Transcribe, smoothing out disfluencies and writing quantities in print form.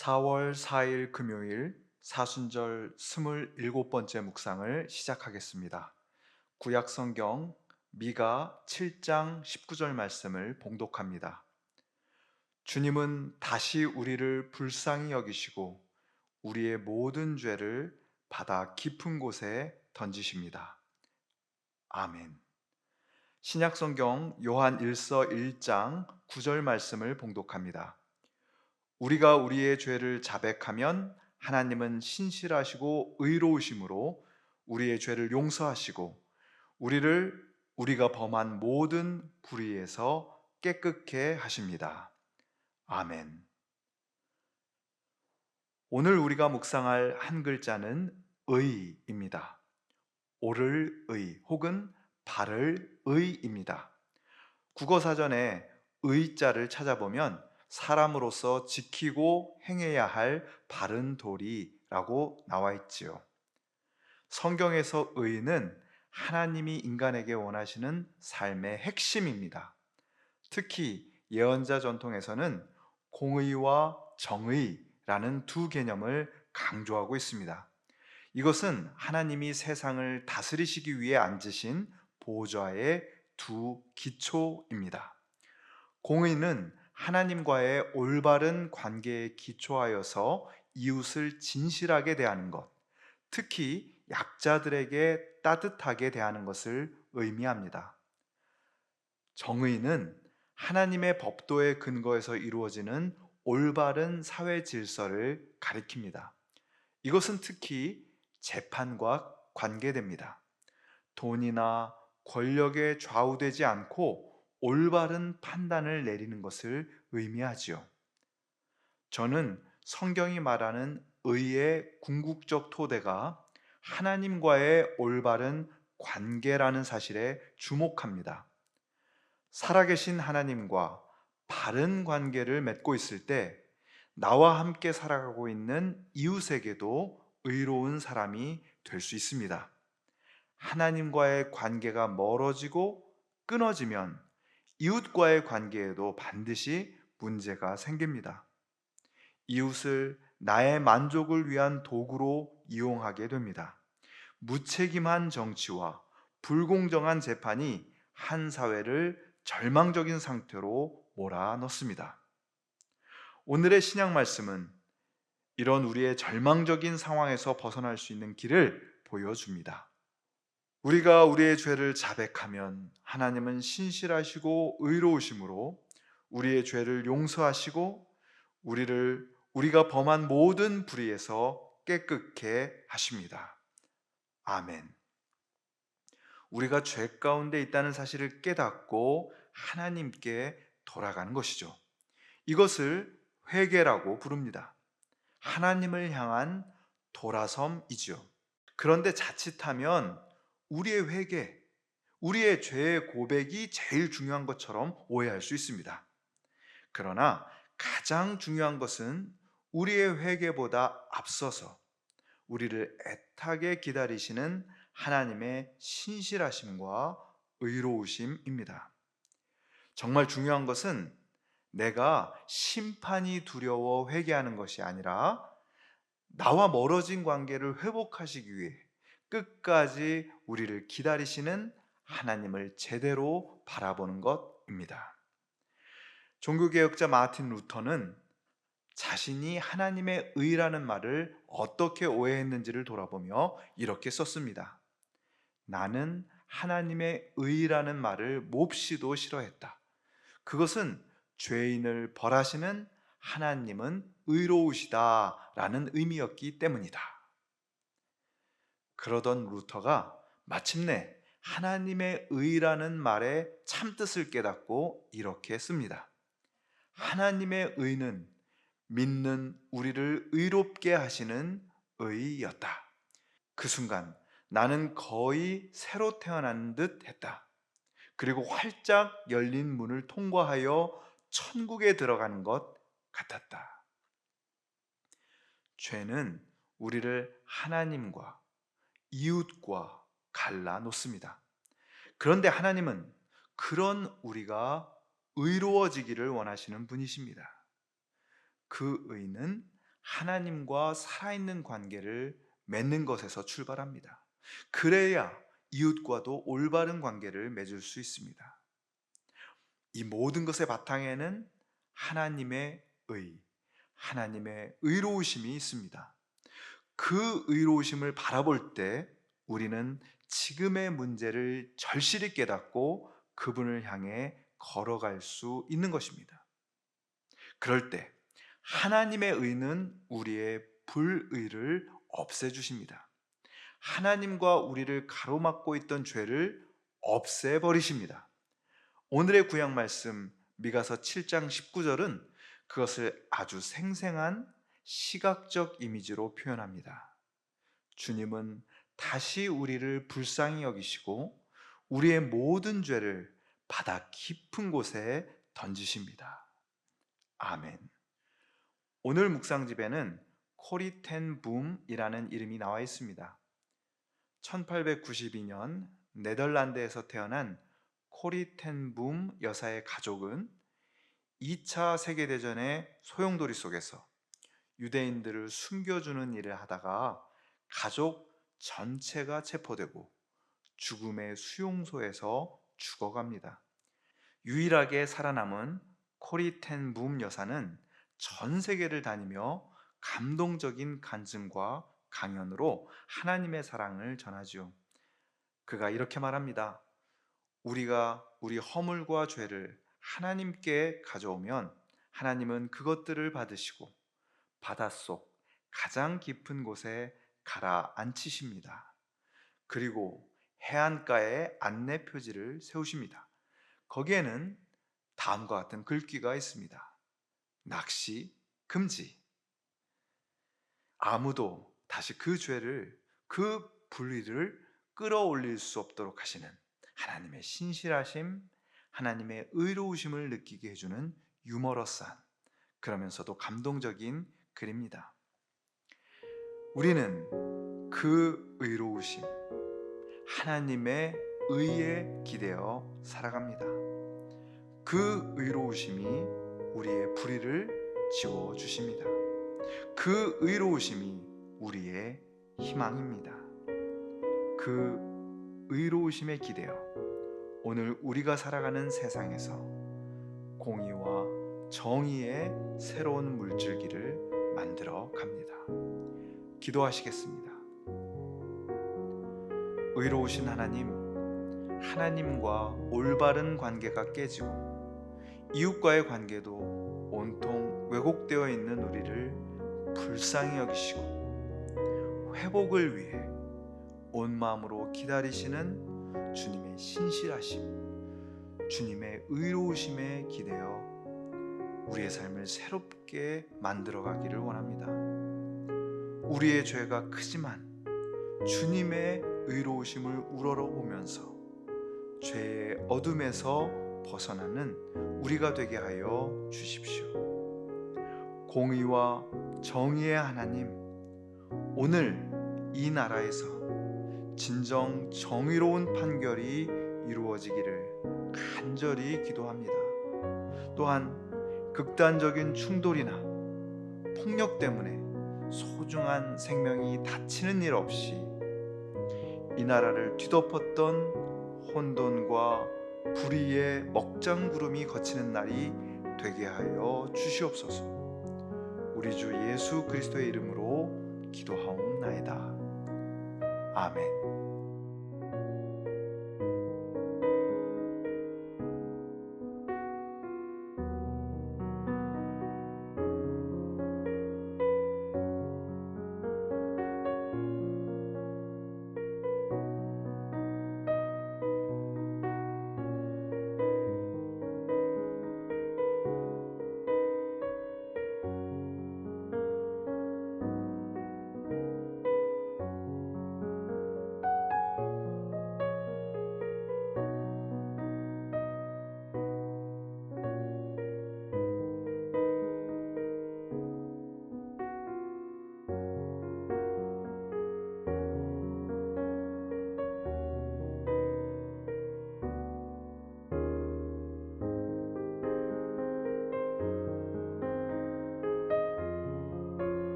4월 4일 금요일 사순절 27번째 묵상을 시작하겠습니다. 구약성경 미가 7장 19절 말씀을 봉독합니다. 주님은 다시 우리를 불쌍히 여기시고 우리의 모든 죄를 바다 깊은 곳에 던지십니다. 아멘. 신약성경 요한 1서 1장 9절 말씀을 봉독합니다. 우리가 우리의 죄를 자백하면 하나님은 신실하시고 의로우심으로 우리의 죄를 용서하시고 우리가 범한 모든 불의에서 깨끗게 하십니다. 아멘. 오늘 우리가 묵상할 한 글자는 의입니다. 옳을 의 혹은 바를 의입니다. 국어사전에 의자를 찾아보면 사람으로서 지키고 행해야 할 바른 도리라고 나와 있지요. 성경에서 의는 하나님이 인간에게 원하시는 삶의 핵심입니다. 특히 예언자 전통에서는 공의와 정의라는 두 개념을 강조하고 있습니다. 이것은 하나님이 세상을 다스리시기 위해 앉으신 보좌의 두 기초입니다. 공의는 하나님과의 올바른 관계에 기초하여서 이웃을 진실하게 대하는 것, 특히 약자들에게 따뜻하게 대하는 것을 의미합니다. 정의는 하나님의 법도의 근거에서 이루어지는 올바른 사회 질서를 가리킵니다. 이것은 특히 재판과 관계됩니다. 돈이나 권력에 좌우되지 않고 올바른 판단을 내리는 것을 의미하지요. 저는 성경이 말하는 의의 궁극적 토대가 하나님과의 올바른 관계라는 사실에 주목합니다. 살아계신 하나님과 바른 관계를 맺고 있을 때 나와 함께 살아가고 있는 이웃에게도 의로운 사람이 될 수 있습니다. 하나님과의 관계가 멀어지고 끊어지면 이웃과의 관계에도 반드시 문제가 생깁니다. 이웃을 나의 만족을 위한 도구로 이용하게 됩니다. 무책임한 정치와 불공정한 재판이 한 사회를 절망적인 상태로 몰아넣습니다. 오늘의 신약 말씀은 이런 우리의 절망적인 상황에서 벗어날 수 있는 길을 보여줍니다. 우리가 우리의 죄를 자백하면 하나님은 신실하시고 의로우심으로 우리의 죄를 용서하시고 우리가 범한 모든 불의에서 깨끗게 하십니다. 아멘. 우리가 죄 가운데 있다는 사실을 깨닫고 하나님께 돌아가는 것이죠. 이것을 회개라고 부릅니다. 하나님을 향한 돌아섬이지요. 그런데 자칫하면 우리의 회개, 우리의 죄의 고백이 제일 중요한 것처럼 오해할 수 있습니다. 그러나 가장 중요한 것은 우리의 회개보다 앞서서 우리를 애타게 기다리시는 하나님의 신실하심과 의로우심입니다. 정말 중요한 것은 내가 심판이 두려워 회개하는 것이 아니라 나와 멀어진 관계를 회복하시기 위해 끝까지 우리를 기다리시는 하나님을 제대로 바라보는 것입니다. 종교개혁자 마틴 루터는 자신이 하나님의 의라는 말을 어떻게 오해했는지를 돌아보며 이렇게 썼습니다. 나는 하나님의 의라는 말을 몹시도 싫어했다. 그것은 죄인을 벌하시는 하나님은 의로우시다라는 의미였기 때문이다. 그러던 루터가 마침내 하나님의 의라는 말의 참뜻을 깨닫고 이렇게 씁니다. 하나님의 의는 믿는 우리를 의롭게 하시는 의였다. 그 순간 나는 거의 새로 태어난 듯 했다. 그리고 활짝 열린 문을 통과하여 천국에 들어가는 것 같았다. 죄는 우리를 하나님과 이웃과 갈라놓습니다. 그런데 하나님은 그런 우리가 의로워지기를 원하시는 분이십니다. 그 의는 하나님과 살아있는 관계를 맺는 것에서 출발합니다. 그래야 이웃과도 올바른 관계를 맺을 수 있습니다. 이 모든 것의 바탕에는 하나님의 하나님의 의로우심이 있습니다. 그 의로우심을 바라볼 때 우리는 지금의 문제를 절실히 깨닫고 그분을 향해 걸어갈 수 있는 것입니다. 그럴 때 하나님의 의는 우리의 불의를 없애주십니다. 하나님과 우리를 가로막고 있던 죄를 없애버리십니다. 오늘의 구약 말씀 미가서 7장 19절은 그것을 아주 생생한 시각적 이미지로 표현합니다. 주님은 다시 우리를 불쌍히 여기시고 우리의 모든 죄를 바다 깊은 곳에 던지십니다. 아멘. 오늘 묵상집에는 코리 텐 붐이라는 이름이 나와 있습니다. 1892년 네덜란드에서 태어난 코리 텐 붐 여사의 가족은 2차 세계대전의 소용돌이 속에서 유대인들을 숨겨주는 일을 하다가 가족 전체가 체포되고 죽음의 수용소에서 죽어갑니다. 유일하게 살아남은 코리 텐 붐 여사는 전 세계를 다니며 감동적인 간증과 강연으로 하나님의 사랑을 전하지요. 그가 이렇게 말합니다. 우리가 우리 허물과 죄를 하나님께 가져오면 하나님은 그것들을 받으시고 바닷속 가장 깊은 곳에 가라앉히십니다. 그리고 해안가에 안내 표지를 세우십니다. 거기에는 다음과 같은 글귀가 있습니다. 낚시 금지. 아무도 다시 그 죄를, 그 불의를 끌어올릴 수 없도록 하시는 하나님의 신실하심, 하나님의 의로우심을 느끼게 해주는 유머러스한, 그러면서도 감동적인 글입니다. 우리는 그 의로우심, 하나님의 의에 기대어 살아갑니다. 그 의로우심이 우리의 불의를 지워주십니다. 그 의로우심이 우리의 희망입니다. 그 의로우심에 기대어 오늘 우리가 살아가는 세상에서 공의와 정의의 새로운 물줄기를 만들어 갑니다. 기도하시겠습니다. 의로우신 하나님, 하나님과 올바른 관계가 깨지고 이웃과의 관계도 온통 왜곡되어 있는 우리를 불쌍히 여기시고 회복을 위해 온 마음으로 기다리시는 주님의 신실하심, 주님의 의로우심에 기대어 우리의 삶을 새롭게 만들어가기를 원합니다. 우리의 죄가 크지만 주님의 의로우심을 우러러보면서 죄의 어둠에서 벗어나는 우리가 되게 하여 주십시오. 공의와 정의의 하나님, 오늘 이 나라에서 진정 정의로운 판결이 이루어지기를 간절히 기도합니다. 또한 극단적인 충돌이나 폭력 때문에 소중한 생명이 다치는 일 없이 이 나라를 뒤덮었던 혼돈과 불의의 먹장구름이 거치는 날이 되게 하여 주시옵소서. 우리 주 예수 그리스도의 이름으로 기도하옵나이다. 아멘.